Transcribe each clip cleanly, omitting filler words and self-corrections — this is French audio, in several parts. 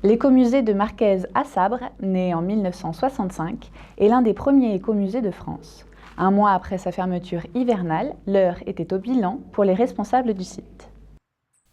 L'écomusée de Marquez à Sabre, né en 1965, est l'un des premiers écomusées de France. Un mois après sa fermeture hivernale, l'heure était au bilan pour les responsables du site.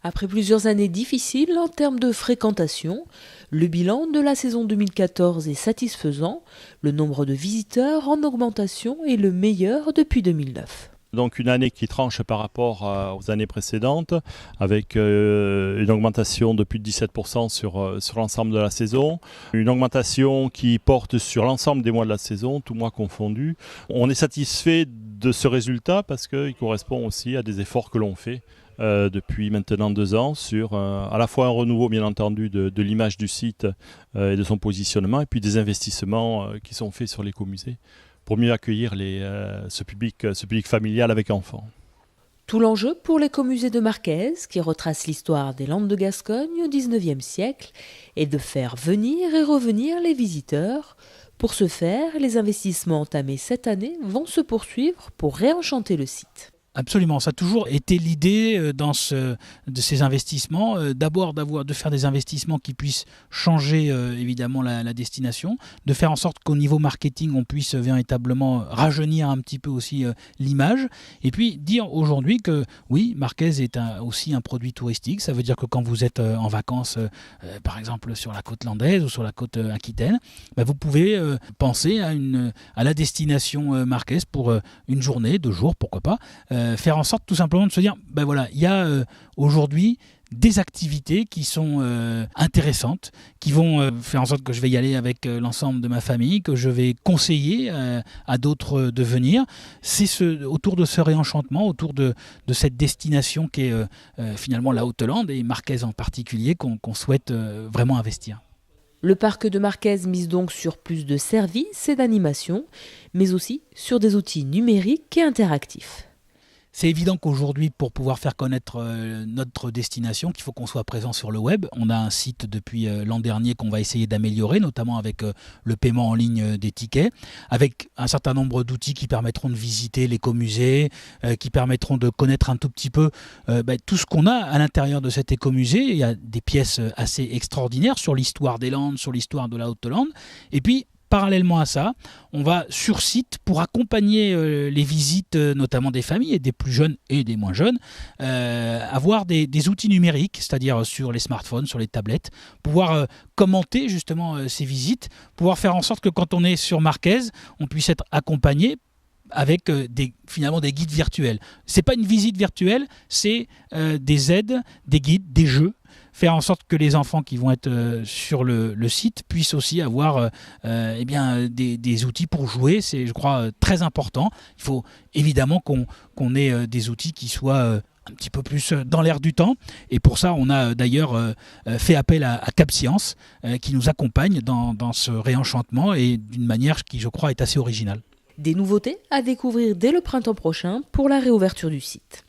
Après plusieurs années difficiles en termes de fréquentation, le bilan de la saison 2014 est satisfaisant. Le nombre de visiteurs en augmentation est le meilleur depuis 2009. Donc une année qui tranche par rapport aux années précédentes, avec une augmentation de plus de 17% sur l'ensemble de la saison, une augmentation qui porte sur l'ensemble des mois de la saison, tous mois confondus. On est satisfait de ce résultat parce qu'il correspond aussi à des efforts que l'on fait depuis maintenant 2 ans sur à la fois un renouveau bien entendu de l'image du site et de son positionnement, et puis des investissements qui sont faits sur l'écomusée pour mieux accueillir ce public familial avec enfants. Tout l'enjeu pour l'écomusée de Marquez, qui retrace l'histoire des Landes de Gascogne au XIXe siècle, est de faire venir et revenir les visiteurs. Pour ce faire, les investissements entamés cette année vont se poursuivre pour réenchanter le site. Absolument, ça a toujours été l'idée de ces investissements, d'abord de faire des investissements qui puissent changer évidemment la destination, de faire en sorte qu'au niveau marketing on puisse véritablement rajeunir un petit peu aussi l'image, et puis dire aujourd'hui que oui, Marquez est aussi un produit touristique. Ça veut dire que quand vous êtes en vacances, par exemple sur la côte landaise ou sur la côte aquitaine, vous pouvez penser à la destination Marquez pour une journée, 2 jours, pourquoi pas. Faire en sorte tout simplement de se dire, il y a aujourd'hui des activités qui sont intéressantes, qui vont faire en sorte que je vais y aller avec l'ensemble de ma famille, que je vais conseiller à d'autres de venir. C'est autour de ce réenchantement, autour de cette destination qui est finalement la Haute-Lande et Marquez en particulier qu'on souhaite vraiment investir. Le parc de Marquez mise donc sur plus de services et d'animation, mais aussi sur des outils numériques et interactifs. C'est évident qu'aujourd'hui, pour pouvoir faire connaître notre destination, qu'il faut qu'on soit présent sur le web. On a un site depuis l'an dernier qu'on va essayer d'améliorer, notamment avec le paiement en ligne des tickets, avec un certain nombre d'outils qui permettront de visiter l'écomusée, qui permettront de connaître un tout petit peu tout ce qu'on a à l'intérieur de cet écomusée. Il y a des pièces assez extraordinaires sur l'histoire des Landes, sur l'histoire de la Haute-Lande. Et puis, parallèlement à ça, on va sur site pour accompagner les visites, notamment des familles, et des plus jeunes et des moins jeunes, avoir des outils numériques, c'est-à-dire sur les smartphones, sur les tablettes, pouvoir commenter justement ces visites, pouvoir faire en sorte que quand on est sur Marquez, on puisse être accompagné avec finalement des guides virtuels. Ce n'est pas une visite virtuelle, c'est des aides, des guides, des jeux. Faire en sorte que les enfants qui vont être sur le site puissent aussi avoir des outils pour jouer. C'est, je crois, très important. Il faut évidemment qu'on ait des outils qui soient un petit peu plus dans l'air du temps. Et pour ça, on a d'ailleurs fait appel à CapScience qui nous accompagne dans ce réenchantement et d'une manière qui, je crois, est assez originale. Des nouveautés à découvrir dès le printemps prochain pour la réouverture du site.